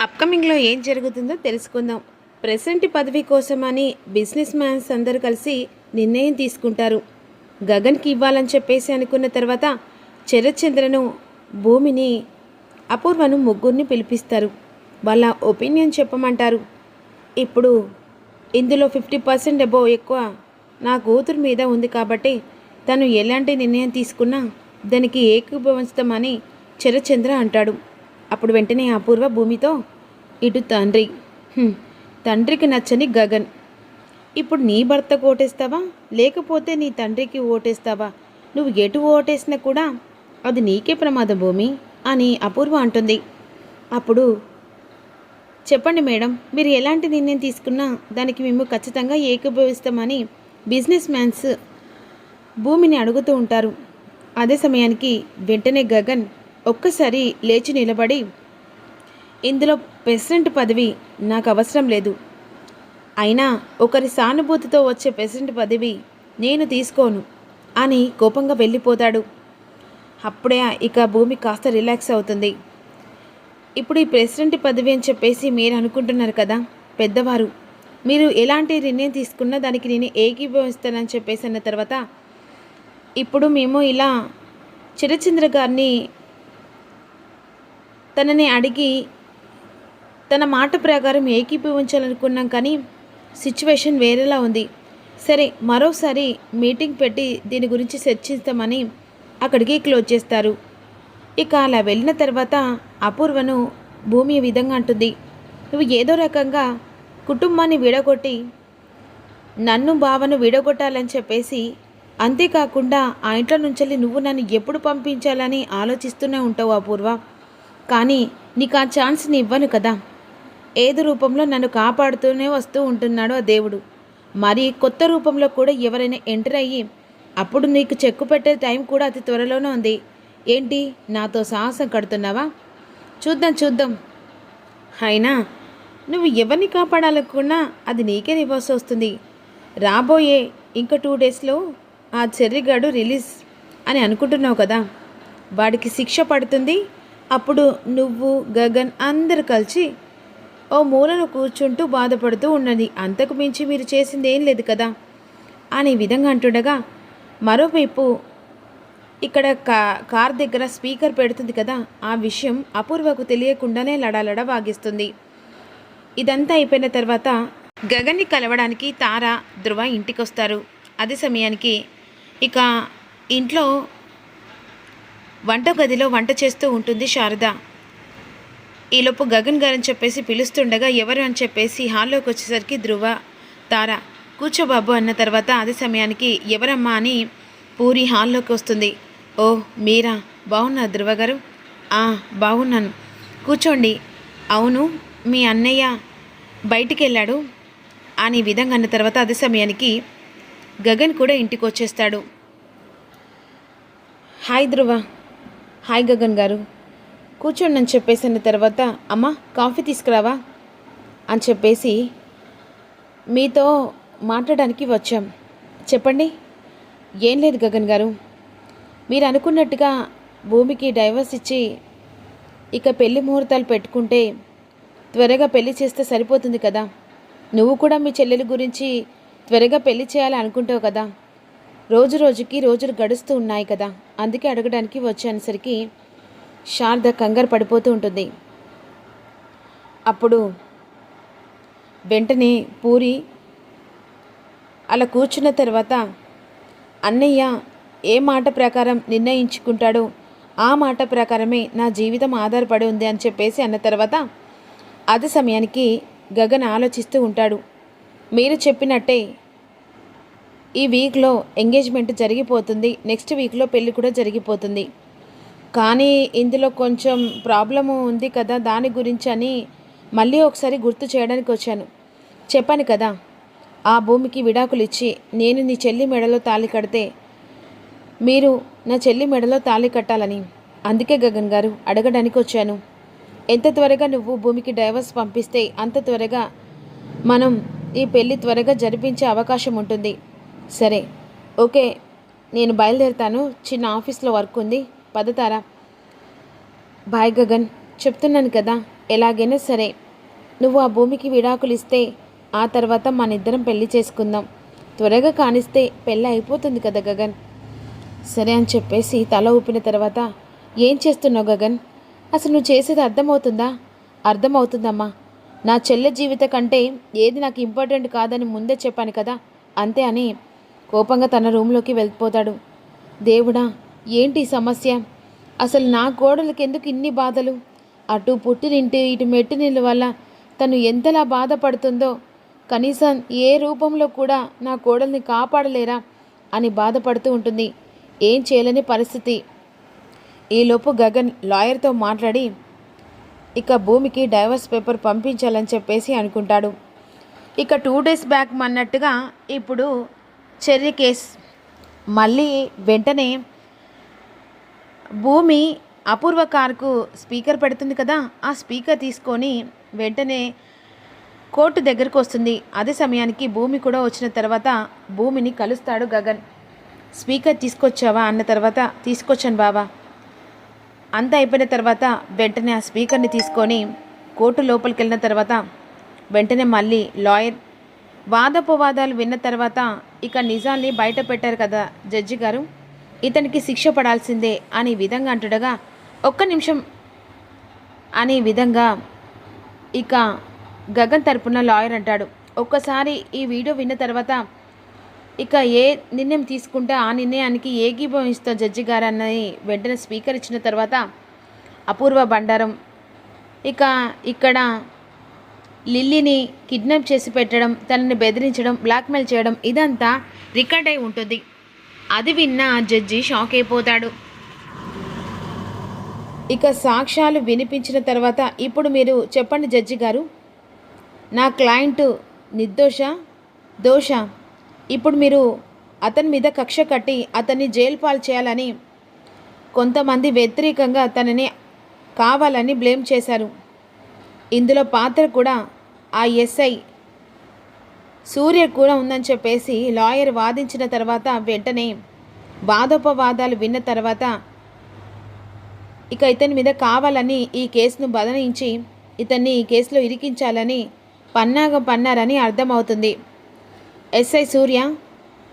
అప్కమింగ్లో ఏం జరుగుతుందో తెలుసుకుందాం. ప్రెసిడెంట్ పదవి కోసమని బిజినెస్ మ్యాన్స్ అందరూ కలిసి నిర్ణయం తీసుకుంటారు. గగన్కి ఇవ్వాలని చెప్పేసి అనుకున్న తర్వాత శరత్చంద్రను, భూమిని, అపూర్వను ముగ్గురిని పిలిపిస్తారు. వాళ్ళ ఒపీనియన్ చెప్పమంటారు. ఇప్పుడు ఇందులో 50% అబోవ్ ఎక్కువ నా కూతురు మీద ఉంది కాబట్టి తను ఎలాంటి నిర్ణయం తీసుకున్నా దానికి ఏకీభవిస్తామని శరత్చంద్ర అంటాడు. అప్పుడు వెంటనే అపూర్వ భూమితో, ఇటు తండ్రికి నచ్చని గగన్, ఇప్పుడు నీ భర్తకు ఓటేస్తావా లేకపోతే నీ తండ్రికి ఓటేస్తావా? నువ్వు ఎటు ఓటేసినా కూడా అది నీకే ప్రమాదం భూమి అని అపూర్వ అంటుంది. అప్పుడు చెప్పండి మేడం, మీరు ఎలాంటి నిర్ణయం తీసుకున్నా దానికి మేము ఖచ్చితంగా ఏకీభవిస్తామని బిజినెస్ మ్యాన్స్ భూమిని అడుగుతూ ఉంటారు. అదే సమయానికి వెంటనే గగన్ ఒక్కసారి లేచి నిలబడి, ఇందులో ప్రెసిడెంట్ పదవి నాకు అవసరం లేదు, అయినా ఒకరి సానుభూతితో వచ్చే ప్రెసిడెంట్ పదవి నేను తీసుకోను అని కోపంగా వెళ్ళిపోతాడు. అప్పుడే ఇక భూమి కాస్త రిలాక్స్ అవుతుంది. ఇప్పుడు ఈ ప్రెసిడెంట్ పదవి అని చెప్పేసి మీరు అనుకుంటున్నారు కదా పెద్దవారు, మీరు ఎలాంటి నిర్ణయం తీసుకున్నా దానికి నేను ఏకీభవిస్తానని చెప్పేసి అన్న తర్వాత, ఇప్పుడు మేము ఇలా శరత్చంద్ర గారిని తనని అడిగి తన మాట ప్రకారం ఏకీభవించాలనుకున్నాం, కానీ సిచ్యువేషన్ వేరేలా ఉంది. సరే, మరోసారి మీటింగ్ పెట్టి దీని గురించి చర్చిస్తామని అక్కడికి క్లోజ్ చేస్తారు. ఇక అలా వెళ్ళిన తర్వాత అపూర్వను భూమి ఈ విధంగా అంటుంది, నువ్వు ఏదో రకంగా కుటుంబాన్ని విడగొట్టి నన్ను బావను విడగొట్టాలని చెప్పేసి, అంతేకాకుండా ఆ ఇంట్లో నుంచి నువ్వు నన్ను ఎప్పుడు పంపించాలని ఆలోచిస్తూనే ఉంటావు అపూర్వ. కానీ నీకు ఆ ఛాన్స్ని ఇవ్వను కదా. ఏదో రూపంలో నన్ను కాపాడుతూనే వస్తూ ఉంటున్నాడు ఆ దేవుడు. మరి కొత్త రూపంలో కూడా ఎవరైనా ఎంటర్ అయ్యి అప్పుడు నీకు చెక్కు పెట్టే టైం కూడా అతి త్వరలోనే ఉంది. ఏంటి, నాతో సాహసం కడుతున్నావా? చూద్దాం. అయినా నువ్వు ఎవరిని కాపాడాలనుకున్నా అది నీకే రివర్స్ వస్తుంది. రాబోయే ఇంకా 2 డేస్లో ఆ చెర్రిగాడు రిలీజ్ అని అనుకుంటున్నావు కదా, వాడికి శిక్ష పడుతుంది. అప్పుడు నువ్వు, గగన్ అందరు కలిసి ఓ మూలను కూర్చుంటూ బాధపడుతూ ఉన్నది. అంతకు మించి మీరు చేసింది ఏం లేదు కదా అని విధంగా అంటుండగా, మరోవైపు ఇక్కడ కార్ దగ్గర స్పీకర్ పెడుతుంది కదా, ఆ విషయం అపూర్వకు తెలియకుండానే లడలడ వాగిస్తుంది. ఇదంతా అయిపోయిన తర్వాత గగన్ని కలవడానికి తార, ధ్రువ ఇంటికొస్తారు. అదే సమయానికి ఇక ఇంట్లో వంటగదిలో వంట చేస్తూ ఉంటుంది శారద. ఈలోపు గగన్ గారని చెప్పేసి పిలుస్తుండగా ఎవరు అని చెప్పేసి హాల్లోకి వచ్చేసరికి ధ్రువ, తార కూర్చోబాబు అన్న తర్వాత అదే సమయానికి ఎవరమ్మా అని పూరి హాల్లోకి వస్తుంది. ఓ మీరా, బాగున్నారు ధ్రువ గారు? బాగున్నాను, కూర్చోండి. అవును, మీ అన్నయ్య బయటికి వెళ్ళాడు అని విధంగా అన్న తర్వాత అదే సమయానికి గగన్ కూడా ఇంటికి వచ్చేస్తాడు. హాయ్ ధ్రువ. హాయ్ గగన్ గారు, కూర్చోండి అని చెప్పేసి అన్న తర్వాత, అమ్మ కాఫీ తీసుకురావా అని చెప్పేసి, మీతో మాట్లాడడానికి వచ్చాం. చెప్పండి. ఏం లేదు గగన్ గారు, మీరు అనుకున్నట్టుగా భూమికి డైవర్స్ ఇచ్చి ఇక పెళ్లి ముహూర్తాలు పెట్టుకుంటే త్వరగా పెళ్లి చేస్తే సరిపోతుంది కదా. నువ్వు కూడా మీ చెల్లెల గురించి త్వరగా పెళ్లి చేయాలని అనుకుంటావు కదా. రోజుకి రోజులు గడుస్తూ ఉన్నాయి కదా, అందుకే అడగడానికి వచ్చేసరికి శారద కంగారు పడిపోతూ ఉంటుంది. అప్పుడు వెంటనే పూరి అలా కూర్చున్న తర్వాత, అన్నయ్య ఏ మాట ప్రకారం నిర్ణయించుకుంటాడో ఆ మాట ప్రకారమే నా జీవితం ఆధారపడి ఉంది అని చెప్పేసి అన్న తర్వాత అదే సమయానికి గగన్ ఆలోచిస్తూ ఉంటాడు. మీరు చెప్పినట్టే ఈ వీక్లో ఎంగేజ్మెంట్ జరిగిపోతుంది, నెక్స్ట్ వీక్లో పెళ్ళి కూడా జరిగిపోతుంది. కానీ ఇందులో కొంచెం ప్రాబ్లము ఉంది కదా, దాని గురించి అని మళ్ళీ ఒకసారి గుర్తు చేయడానికి వచ్చాను. చెప్పాను కదా, ఆ భూమికి విడాకులు ఇచ్చి నేను నీ చెల్లి మెడలో తాళి కడితే మీరు నా చెల్లి మెడలో తాళి కట్టాలని. అందుకే గగన్ గారు అడగడానికి వచ్చాను. ఎంత త్వరగా నువ్వు భూమికి డైవర్స్ పంపిస్తే అంత త్వరగా మనం ఈ పెళ్ళి త్వరగా జరిపించే అవకాశం ఉంటుంది. సరే, ఓకే, నేను బయలుదేరుతాను, చిన్న ఆఫీస్లో వర్క్ ఉంది, పదతారా. బాయ్ గగన్, చెప్తున్నాను కదా, ఎలాగైనా సరే నువ్వు ఆ భూమికి విడాకులు ఇస్తే ఆ తర్వాత మనిద్దరం పెళ్లి చేసుకుందాం, త్వరగా కానిస్తే పెళ్ళి అయిపోతుంది కదా గగన్. సరే అని చెప్పేసి తల ఊపిన తర్వాత, ఏం చేస్తున్నావు గగన్? అసలు నువ్వు చేసేది అర్థమవుతుందా? అర్థమవుతుందమ్మా. నా చెల్లె జీవిత కంటే ఏది నాకు ఇంపార్టెంట్ కాదని ముందే చెప్పాను కదా, అంతే అని కోపంగా తన రూమ్లోకి వెళ్ళిపోతాడు. దేవుడా, ఏంటి సమస్య? అసలు నా కోడలికి ఎందుకు ఇన్ని బాధలు? అటు పుట్టినింటి ఇటు మెట్టినిళ్ళ వల్ల తను ఎంతలా బాధపడుతుందో, కనీసం ఏ రూపంలో కూడా నా కోడల్ని కాపాడలేరా అని బాధపడుతూ ఉంటుంది. ఏం చేయలేని పరిస్థితి. ఈలోపు గగన్ లాయర్తో మాట్లాడి ఇక భూమికి డైవర్స్ పేపర్ పంపించాలని చెప్పేసి అనుకుంటాడు. ఇక 2 days బ్యాక్ అన్నట్టుగా ఇప్పుడు చెర్రీ కేస్ మళ్ళీ వెంటనే భూమి అపూర్వ కారుకు స్పీకర్ పెడుతుంది కదా, ఆ స్పీకర్ తీసుకొని వెంటనే కోర్టు దగ్గరకు వస్తుంది. అదే సమయానికి భూమి కూడా వచ్చిన తర్వాత భూమిని కలుస్తాడు గగన్. స్పీకర్ తీసుకొచ్చావా అన్న తర్వాత, తీసుకొచ్చాను బావా. అంతా అయిపోయిన తర్వాత వెంటనే ఆ స్పీకర్ని తీసుకొని కోర్టు లోపలికి వెళ్ళిన తర్వాత వెంటనే మళ్ళీ లాయర్ వాదోపవాదాలు విన్న తర్వాత ఇక నిజాల్ని బయట పెట్టారు కదా జడ్జి గారు, ఇతనికి శిక్ష పడాల్సిందే అని విధంగా అంటుండగా, ఒక్క నిమిషం అనే విధంగా ఇక గగన్ తరపున లాయర్ అంటాడు. ఒక్కసారి ఈ వీడియో విన్న తర్వాత ఇక ఏ నిర్ణయం తీసుకుంటే ఆ నిర్ణయానికి ఏకీభవిస్తా జడ్జి గారు అన్నది వెంటనే స్పీకర్ ఇచ్చిన తర్వాత అపూర్వ బండారం ఇక ఇక్కడ లిల్లీని కిడ్నాప్ చేసి పెట్టడం, తనని బెదిరించడం, బ్లాక్మెయిల్ చేయడం ఇదంతా రికార్డ్ అయి ఉంటుంది. అది విన్న జడ్జి షాక్ అయిపోతాడు. ఇక సాక్ష్యాలు వినిపించిన తర్వాత, ఇప్పుడు మీరు చెప్పండి జడ్జి గారు, నా క్లయింట్ నిర్దోష దోష? ఇప్పుడు మీరు అతని మీద కక్ష కట్టి అతన్ని జైలు పాలు చేయాలని కొంతమంది వ్యతిరేకంగా తనని కావాలని బ్లేమ్ చేశారు. ఇందులో పాత్ర కూడా ఆ ఎస్ఐ సూర్య కూడా ఉందని చెప్పేసి లాయర్ వాదించిన తర్వాత వెంటనే వాదోపవాదాలు విన్న తర్వాత ఇక ఇతని మీద కావాలని ఈ కేసును బదనించి ఇతన్ని ఈ కేసులో ఇరికించాలని పన్నాగం పన్నారని అర్థమవుతుంది. ఎస్ఐ సూర్య,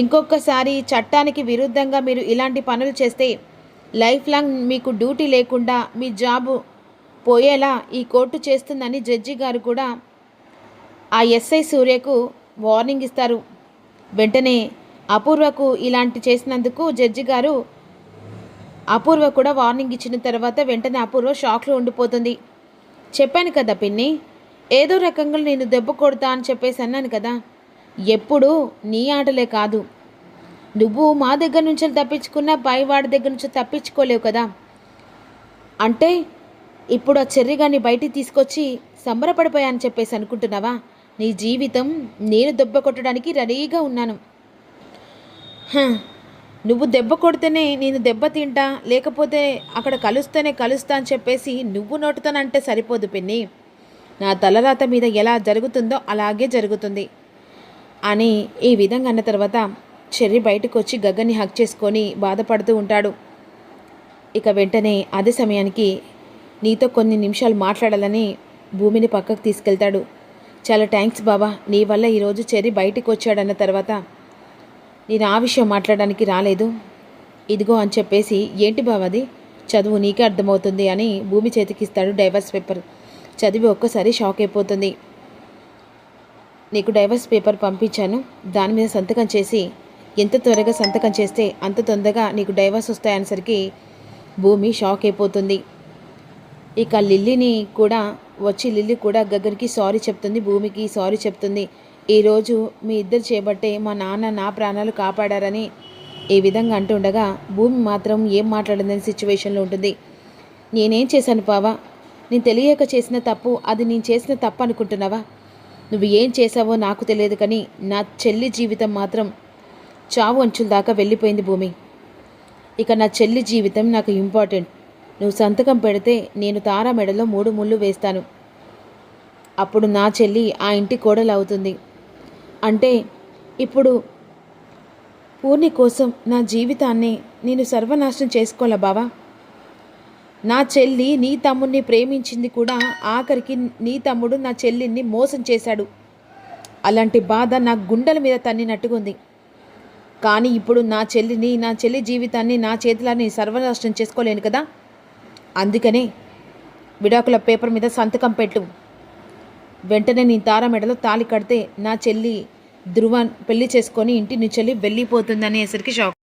ఇంకొకసారి చట్టానికి విరుద్ధంగా మీరు ఇలాంటి పనులు చేస్తే లైఫ్ లాంగ్ మీకు డ్యూటీ లేకుండా మీ జాబు పోయేలా ఈ కోర్టు చేస్తుందని జడ్జి గారు కూడా ఆ ఎస్ఐ సూర్యకు వార్నింగ్ ఇస్తారు. వెంటనే అపూర్వకు ఇలాంటి చేసినందుకు జడ్జి గారు అపూర్వ కూడా వార్నింగ్ ఇచ్చిన తర్వాత వెంటనే అపూర్వ షాక్లో ఉండిపోతుంది. చెప్పాను కదా పిన్ని, ఏదో రకంగా నేను దెబ్బ కొడతా అని చెప్పేసి అన్నాను కదా, ఎప్పుడు నీ ఆటలే కాదు, నువ్వు మా దగ్గర నుంచి తప్పించుకున్నా పైవాడి దగ్గర నుంచి తప్పించుకోలేవు కదా. అంటే ఇప్పుడు ఆ చెర్రిగాన్ని బయటికి తీసుకొచ్చి సంబరపడిపోయాని చెప్పేసి అనుకుంటున్నావా? నీ జీవితం నేను దెబ్బ కొట్టడానికి రెడీగా ఉన్నాను. నువ్వు దెబ్బ కొడితేనే నేను దెబ్బ తింటా, లేకపోతే అక్కడ కలుస్తేనే కలుస్తా అని చెప్పేసి నువ్వు నోటుతానంటే సరిపోదు పిన్ని. నా తలరాత మీద ఎలా జరుగుతుందో అలాగే జరుగుతుంది అని ఈ విధంగా అన్న తర్వాత చెర్రీ బయటకు వచ్చి గగన్ని హక్ చేసుకొని బాధపడుతూ ఉంటాడు. ఇక వెంటనే అదే సమయానికి నీతో కొన్ని నిమిషాలు మాట్లాడాలని భూమిని పక్కకు తీసుకెళ్తాడు. చాలా థ్యాంక్స్ బాబా, నీ వల్ల ఈరోజు చెర్రీ బయటికి వచ్చాడన్న తర్వాత నేను ఆ విషయం మాట్లాడడానికి రాలేదు, ఇదిగో అని చెప్పేసి, ఏంటి బావది, చదువు నీకే అర్థమవుతుంది అని భూమి చేతికిస్తాడు డైవర్స్ పేపర్. చదివి ఒక్కసారి షాక్ అయిపోతుంది. నీకు డైవర్స్ పేపర్ పంపించాను, దాని మీద సంతకం చేసి, ఎంత త్వరగా సంతకం చేస్తే అంత తొందరగా నీకు డైవర్స్ వస్తాయనేసరికి భూమి షాక్ అయిపోతుంది. ఇక లిల్లీని కూడా వచ్చి లిల్లీ కూడా గగన్కి సారీ చెప్తుంది, భూమికి సారీ చెప్తుంది. ఈరోజు మీ ఇద్దరు చేపట్టే మా నాన్న నా ప్రాణాలు కాపాడారని ఈ విధంగా అంటుండగా భూమి మాత్రం ఏం మాట్లాడిందని సిచ్యువేషన్లో ఉంటుంది. నేనేం చేశాను బావా? నేను తెలియక చేసిన తప్పు, అది నేను చేసిన తప్పు అనుకుంటున్నావా? నువ్వు ఏం చేసావో నాకు తెలియదు, కానీ నా చెల్లి జీవితం మాత్రం చావు అంచుల దాకా వెళ్ళిపోయింది భూమి. ఇక నా చెల్లి జీవితం నాకు ఇంపార్టెంట్. నువ్వు సంతకం పెడితే నేను తారా మెడలో 3 ముళ్ళు వేస్తాను. అప్పుడు నా చెల్లి ఆ ఇంటి కోడలు అవుతుంది. అంటే ఇప్పుడు పూర్ణి కోసం నా జీవితాన్ని నేను సర్వనాశనం చేసుకోవాలా బావా? నా చెల్లి నీ తమ్ముడిని ప్రేమించింది కూడా ఆఖరికి నీ తమ్ముడు నా చెల్లిని మోసం చేశాడు. అలాంటి బాధ నా గుండెల మీద తన్నినట్టుగుంది. కానీ ఇప్పుడు నా చెల్లి జీవితాన్ని నా చేతులని సర్వనాశనం చేసుకోలేను కదా. అందుకనే విడాకుల పేపర్ మీద సంతకం పెట్టు. వెంటనే నీ తార మెడలో తాళి కడితే నా చెల్లి ధృవ పెళ్లి చేసుకొని ఇంటి నుంచి వెళ్ళిపోతుందనేసరికి షాక్.